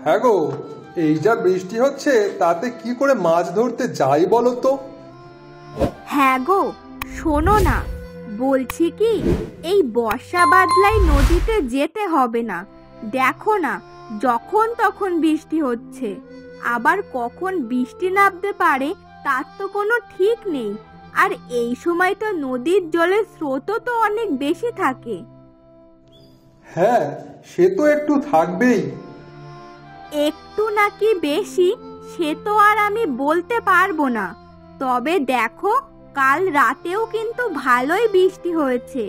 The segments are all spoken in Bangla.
হ্যাঁ গো, এই যা বৃষ্টি হচ্ছে তাতে কি করে মাছ ধরতে যাই বলো তো? হ্যাঁ গো, শোনো না, বলছি কি, এই বর্ষা বাদলায় নদীতে যেতে হবে না। দেখো না, যখন তখন বৃষ্টি হচ্ছে, আবার কখন বৃষ্টি নামতে পারে তার তো কোনো ঠিক নেই। আর এই সময় তো নদীর জলের স্রোতও তো অনেক বেশি থাকে। হ্যাঁ, সে তো একটু থাকবেই। একটু নাকি বেশি সে তো আর আমি বলতে পারবো না, তবে দেখো কাল রাতেও কিন্তু ভালোই বৃষ্টি হয়েছে,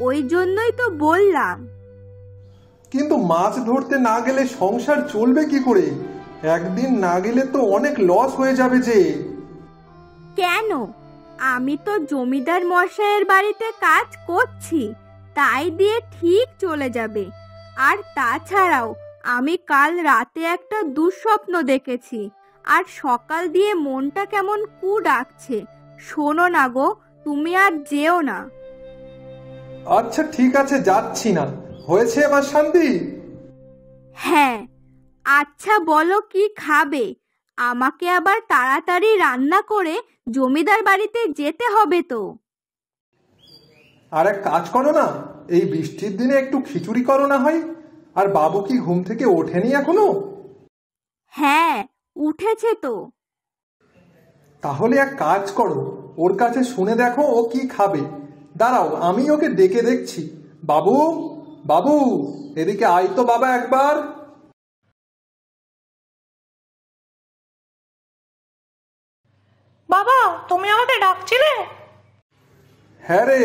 ওই জন্যই তো বললাম। কিন্তু মাছ ধরতে না গেলে সংসার চলবে কি করে? একদিন না গেলে তো অনেক লস হয়ে যাবে যে। কেন? আমি তো জমিদার মশাইয়ের বাড়িতে কাজ করছি, তাই দিয়ে ঠিক চলে যাবে। আর তাছাড়াও আমি কাল রাতে একটা দুঃস্বপ্ন দেখেছি, আর সকাল দিয়ে মনটা কেমন কু ডাকছে। শোনো না গো, তুমি আর যেও না। আচ্ছা ঠিক আছে, যাচ্ছি না। হয়েছে এবার শান্তি? হ্যাঁ। আচ্ছা বলো, কি খাবে? আমাকে আবার তাড়াতাড়ি রান্না করে জমিদার বাড়িতে যেতে হবে তো। আর এক কাজ করো না, এই বৃষ্টির দিনে একটু খিচুড়ি করো না হয়। আর বাবু কি ঘুম থেকে ওঠেনি এখনো? হ্যাঁ, উঠেছে তো। তাহলে এক কাজ করো, ওর কাছে শুনে দেখো ও কি খাবে। দাঁড়াও, আমি ওকে ডেকে দেখছি। বাবু, বাবু, এদিকে আয় তো বাবা একবার। বাবা, তুমি আমাকে ডাকছিলে? হ্যাঁ রে।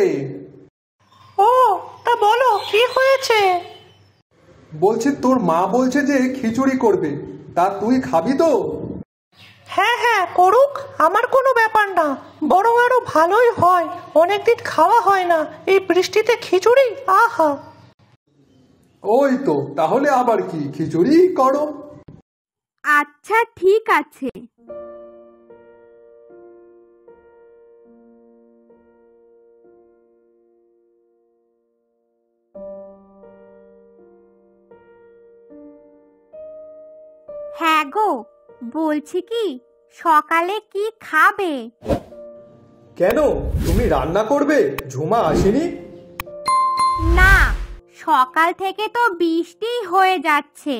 ও, তা বলো কি হয়েছে? বলছি তোর মা বলছে যে খিচুড়ি করবে, তা তুই খাবি তো? হ্যাঁ হ্যাঁ, করুক, আমার কোনো ব্যাপার না। বরং আরো ভালোই হয়, অনেকদিন খাওয়া হয় না এই বৃষ্টিতে খিচুড়ি। আহা। ওই তো, তাহলে আবার কি, খিচুড়ি করো। আচ্ছা ঠিক আছে। হ্যাঁ গো, বলছি কি, সকালে কি খাবে? কেন, তুমি রান্না করবে? ঝুমা আসেনি? না, সকাল থেকে তো বৃষ্টি হয়ে যাচ্ছে,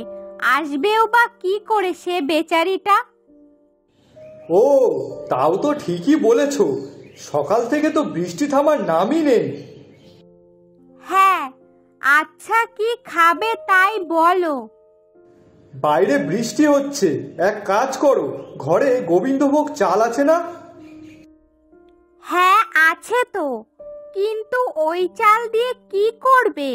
আসবেও বা কি করে সে বেচারিটা? ও, তাও তো ঠিকই বলেছো, সকাল থেকে তো বৃষ্টি থামার নামই নেই। হ্যাঁ, আচ্ছা কি খাবে তাই বলো। বাইরে বৃষ্টি হচ্ছে, এক কাজ করো, ঘরে গোবিন্দভোগ চাল আছে না? হ্যাঁ আছে তো, কিন্তু ওই চাল দিয়ে কি করবে?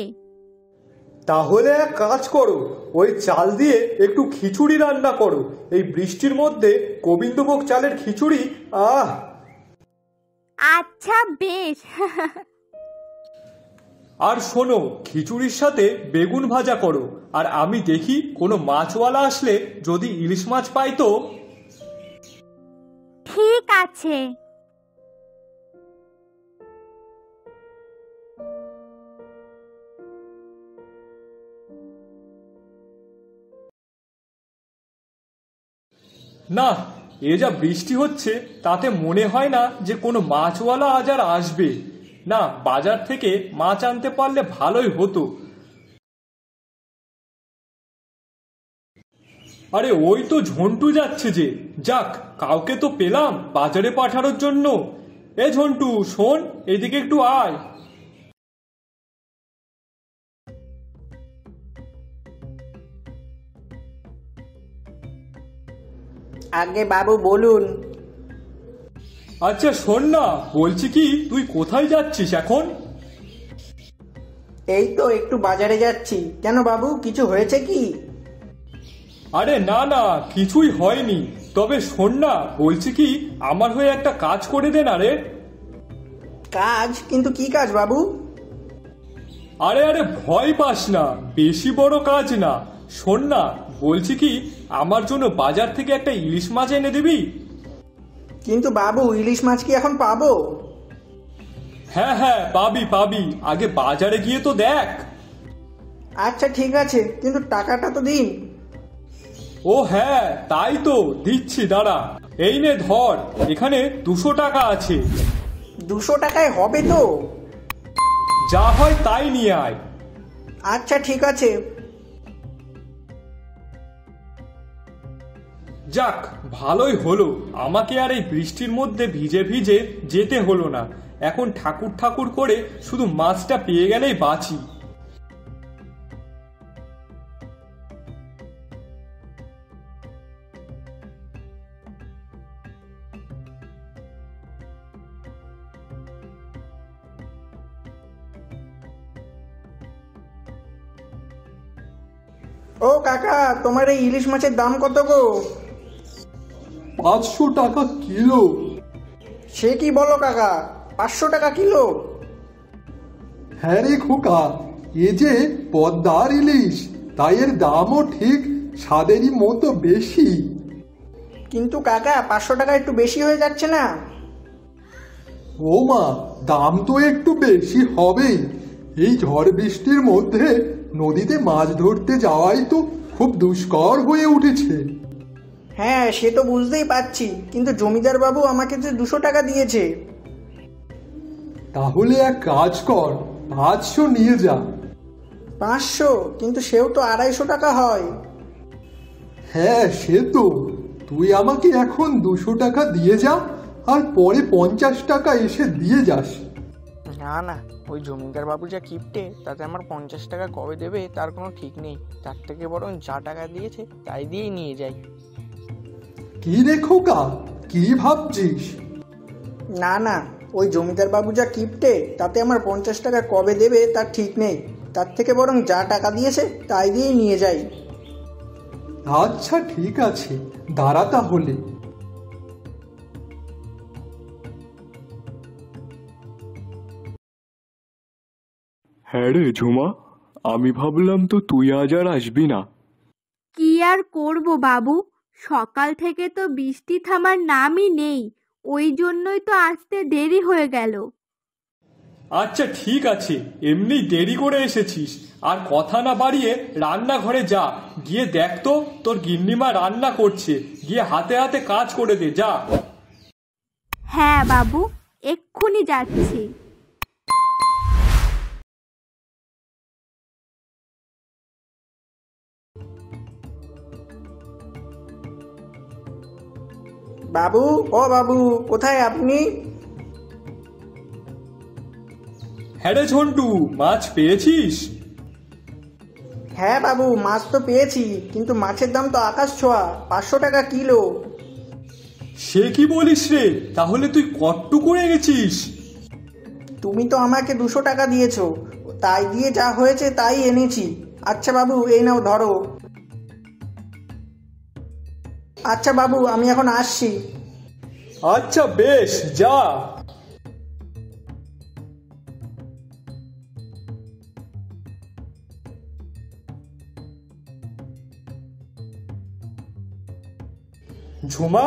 তাহলে এক কাজ করো, ওই চাল দিয়ে একটু খিচুড়ি রান্না করো। এই বৃষ্টির মধ্যে গোবিন্দভোগ চালের খিচুড়ি, আহ! আচ্ছা বেশ। আর শোনো, খিচুড়ির সাথে বেগুন ভাজা করো। আর আমি দেখি কোনো মাছওয়ালা আসলে যদি ইলিশ মাছ পাই তো। ঠিক আছে। না, এ যা বৃষ্টি হচ্ছে তাতে মনে হয় না যে কোনো মাছওয়ালা আজ আর আসবে। না, বাজার থেকে মাছ আনতে পারলে ভালোই হতো। আরে ওই তো ঝন্টু যাচ্ছে যে, যাক, কাউকে তো পেলাম বাজারে পাঠানোর জন্য। এ ঝন্টু, শোন, এদিকে একটু আয়। আগে বাবু বলুন। আচ্ছা শোন না, বলছি কি, তুই কোথায় যাচ্ছিস এখন? এই তো একটু বাজারে যাচ্ছি। কেন বাবু, কিছু হয়েছে কি? আরে না না, কিছুই হয়নি। তবে শোন না, বলছি কি, আমার হয়ে একটা কাজ করে দে না রে। কাজ? কিন্তু কি কাজ বাবু? আরে আরে, ভয় পাস না, বেশি বড় কাজ না। শোন না, বলছি কি, আমার জন্য বাজার থেকে একটা ইলিশ মাছ এনে দিবি? কিন্তু বাবু, ইলিশ মাছ কি এখন পাবো? হ্যাঁ হ্যাঁ, পাবি পাবি, আগে বাজারে গিয়ে তো দেখ। আচ্ছা ঠিক আছে, কিন্তু টাকাটা তো দিন। ও হ্যাঁ, তাই তো দিচ্ছি, দাঁড়া। এই নে ধর, এখানে 200 টাকা আছে। 200 টাকায় হবে তো? যা হয় তাই নিয়ে আয়। আচ্ছা ঠিক আছে। যাক, ভালোই হলো, আমাকে আর এই বৃষ্টির মধ্যে ভিজে ভিজে যেতে হলো না। এখন ঠাকুর ঠাকুর করে শুধু মাছটা পেয়ে গেলেই বাঁচি। ও কাকা, তোমার এই ইলিশ মাছের দাম কত গো? 500 টাকা কিলো। সে কি বলো কাকা, 500 টাকা কিলো? হ্যাঁ রে খোকা, এ যে পদ্মার ইলিশ, তাই এর দামও ঠিক স্বাদেরই মতো বেশি। কিন্তু কাকা 500 টাকা একটু বেশি হয়ে যাচ্ছে না? ও মা, দাম তো একটু বেশি হবেই। এই ঝড় বৃষ্টির মধ্যে নদীতে মাছ ধরতে যাওয়াই তো খুব দুষ্কর হয়ে উঠেছে। হ্যাঁ সে তো বুঝতেই পারছি, কিন্তু জমিদার বাবু আমাকে যে 200 টাকা দিয়েছে। তাহলে এক কাজ কর, 500 নিয়ে যা। 500? কিন্তু সেও তো 250 টাকা হয়। হ্যাঁ সে তো, তুই আমাকে এখন 200 টাকা দিয়ে যা, আর পরে 50 টাকা এসে দিয়ে যাস। না না, ওই জমিদার বাবু যা কিপটে, তাতে আমার 50 টাকা কবে দেবে তার কোনো ঠিক নেই। তার থেকে বরং যা টাকা দিয়েছে তাই দিয়েই নিয়ে যাই। কি রে খোকা, কি ভাবছিস? না না, ওই জমিদার বাবু যা কিপটে, তাতে আমার 50 টাকা কবে দেবে তার ঠিক নেই। তার থেকে বরং যা টাকা দিয়েছে তাই দিয়েই নিয়ে যাই। আচ্ছা ঠিক আছে, দাঁড়া তাহলে। হ্যাঁ রে ঝুমা, আমি ভাবলাম তো তুই আজ আর আসবি না। কি আর করব বাবু, সকাল থেকে তো বৃষ্টি থামার নামই নেই, ওই জন্যই তো আসতে দেরি হয়ে গেল। আচ্ছা ঠিক আছে, এমনি দেরি করে এসেছিস, আর কথা না বাড়িয়ে রান্নাঘরে যা, গিয়ে দেখ তো তোর গিন্নিমা রান্না করছে, গিয়ে হাতে হাতে কাজ করে দে, যা। হ্যাঁ বাবু, এক্ষুনি যাচ্ছি। বাবু, ও বাবু, কোথায় আপনি? হ্যাঁ রে ঝন্টু, মাছ পেয়েছিস? হ্যাঁ বাবু, মাছ তো পেয়েছি, কিন্তু মাছের দাম তো আকাশ ছোঁয়া, 500 টাকা কিলো। সে কি বলিস রে, তাহলে তুই কট্টু করে গেছিস? তুমি তো আমাকে 200 টাকা দিয়েছো, তাই দিয়ে যা হয়েছে তাই এনেছি। আচ্ছা বাবু, এই নাও ধরো। আচ্ছা বাবু, আমি এখন আসছি। আচ্ছা বেশ, যা। ঝুমা,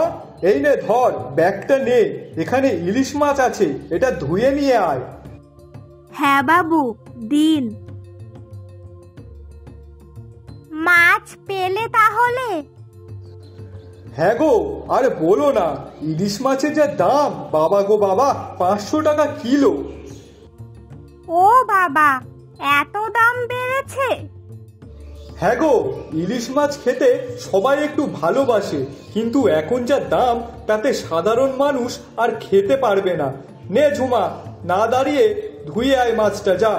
এই নে ধর, ব্যাগটা নে, এখানে ইলিশ মাছ আছে, এটা ধুয়ে নিয়ে আয়। হ্যাঁ বাবু, দিন। মাছ পেলে তাহলে? হ্যাঁ গো, আরে বলো না, ইলিশ মাছের যা দাম, বাবা গো বাবা, 500 টাকা কিলো। ও বাবা, এত দাম বেড়েছে? হ্যাঁ গো, ইলিশ মাছ খেতে সবাই একটু ভালোবাসে, কিন্তু এখন যা দাম, তাতে সাধারণ মানুষ আর খেতে পারবে না। নে ঝুমা, না দাঁড়িয়ে ধুয়ে আয় মাছটা, যা।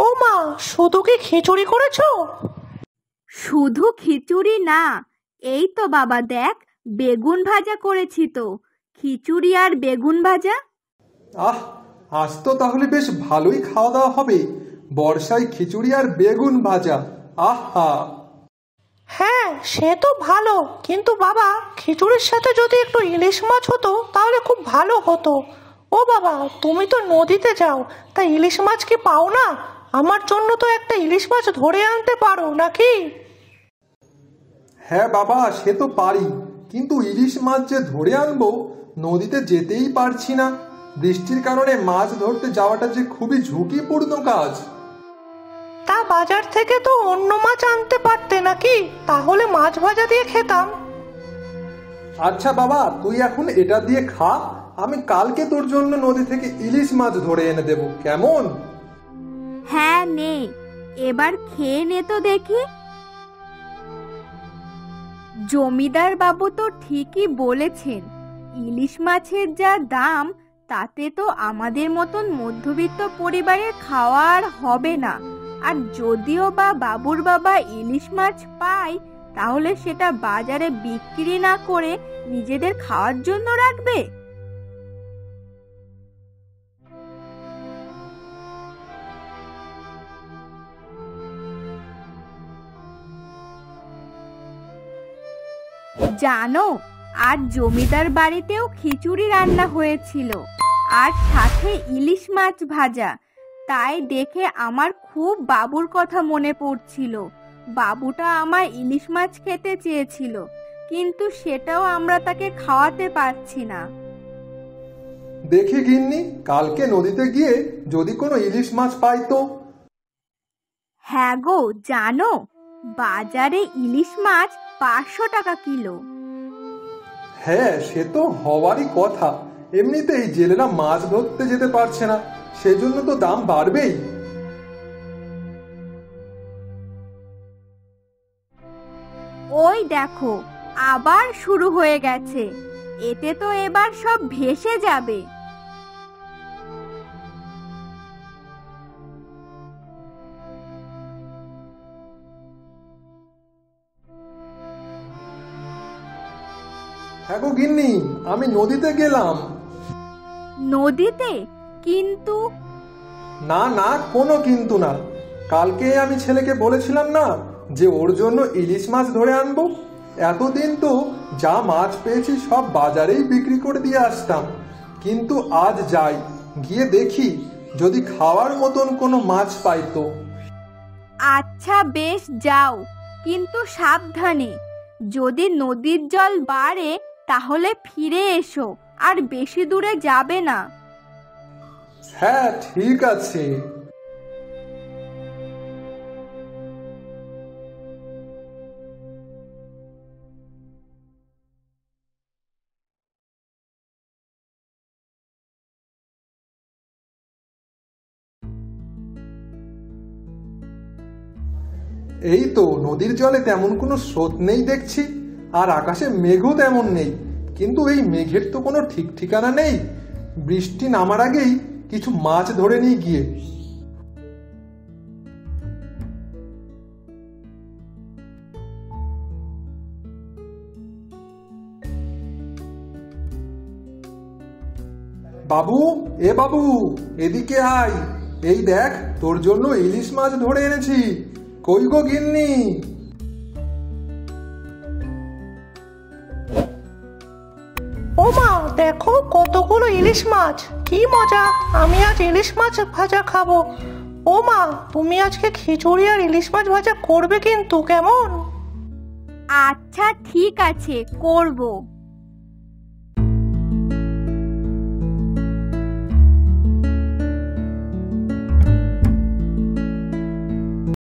ও মা, শুধু কি খিচুড়ি করেছো? শুধু খিচুড়ি না, এই তো বাবা দেখ, বেগুন ভাজা করেছি তো। খিচুড়ি আর বেগুন ভাজা। আহ, আজ তো তাহলে বেশ ভালোই খাওয়া দাওয়া হবে। বর্ষায় খিচুড়ি আর বেগুন ভাজা, আহা। হ্যাঁ সে তো ভালো, কিন্তু বাবা খিচুড়ির সাথে যদি একটু ইলিশ মাছ হতো তাহলে খুব ভালো হতো। ও বাবা, তুমি তো নদীতে যাও, তা ইলিশ মাছ কি পাও না? আমার জন্য তো একটা ইলিশ মাছ ধরে আনতে পারো নাকি? হ্যাঁ বাবা, সে তো পারি, কিন্তু ইলিশ মাছ যে ধরে আনবো, নদীতে যেতেই পারছি না। বৃষ্টির কারণে মাছ ধরতে যাওয়াটা যে খুবই ঝুঁকিপূর্ণ কাজ। তা বাজার থেকে তো অন্য মাছ আনতে পারতে নাকি? তাহলে মাছ ভাজা দিয়ে খেতাম। আচ্ছা বাবা, তুই এখন এটা দিয়ে খা, আমি কালকে তোর জন্য নদী থেকে ইলিশ মাছ ধরে এনে দেব, কেমন? হ্যাঁ নে, এবার খেয়ে নে তো দেখি। জমিদার বাবু তো ঠিকই বলেছেন, ইলিশ মাছের যা দাম তাতে তো আমাদের মতন মধ্যবিত্ত পরিবারের খাওয়া আর হবে না। আর যদিও বা বাবুর বাবা ইলিশ মাছ পায়, তাহলে সেটা বাজারে বিক্রি না করে নিজেদের খাওয়ার জন্য রাখবে। জানো, আর জমিদার বাড়িতেও খিচুড়ি রান্না হয়েছিল, আর সাথে ইলিশ মাছ ভাজা। তাই দেখে আমার খুব বাবুর কথা মনে পড়ছিল। বাবুটা আমার ইলিশ মাছ খেতে চেয়েছিল, কিন্তু সেটাও আমরা তাকে খাওয়াতে পারছি না। দেখি গিন্নি, কালকে নদীতে গিয়ে যদি কোনো ইলিশ মাছ পাই তো। হ্যাঁ গো, জানো, বাজারে ইলিশ মাছ 500 টাকা কিলো। হ্যাঁ, সে তো হওয়ারই কথা। এমনিতেই জেলেরা মাছ ধরতে যেতে পারছে না, সেজন্য তো দাম বাড়বেই। ওই দেখো, আবার শুরু হয়ে গেছে। এতে তো এবার সব ভেসে যাবে। হ্যাঁ গো গিন্নি, আমি নদীতে গেলাম। নদীতে? কিন্তু না না, কোনো কিন্তু না। কালকে আমি ছেলেকে বলেছিলাম না যে ওর জন্য ইলিশ মাছ ধরে আনবো। এতদিন তো যা মাছ পেয়েছি সব বাজারেই বিক্রি করে দিয়ে আসতাম, কিন্তু আজ যাই, গিয়ে দেখি যদি খাওয়ার মতন কোনো মাছ পাই তো। আচ্ছা বেশ, যাও, কিন্তু সাবধানে। যদি নদীর জল বাড়ে তাহলে ফিরে এসো, আর বেশি দূরে যাবে না। হ্যাঁ ঠিক আছে। এই তো নদীর জলে তেমন কোনো স্রোত নেই দেখছি, আর আকাশে মেঘও তেমন নেই। কিন্তু এই মেঘের তো কোনো ঠিক ঠিকানা নেই। বৃষ্টি নামার আগেই কিছু মাছ ধরে নিয়ে গিয়ে। বাবু, এ বাবু, এদিকে আয়। এই দেখ, তোর জন্য ইলিশ মাছ ধরে এনেছি। কই গো গিন্নি? ও মা, দেখো কতগুলো ইলিশ মাছ, কি মজা! আমি আজ ইলিশ মাছ ভাজা খাবো। ও মা, তুমি আজকে খিচুড়ি আর ইলিশ মাছ ভাজা করবে কিন্তু, কেমন? আচ্ছা ঠিক আছে, করব।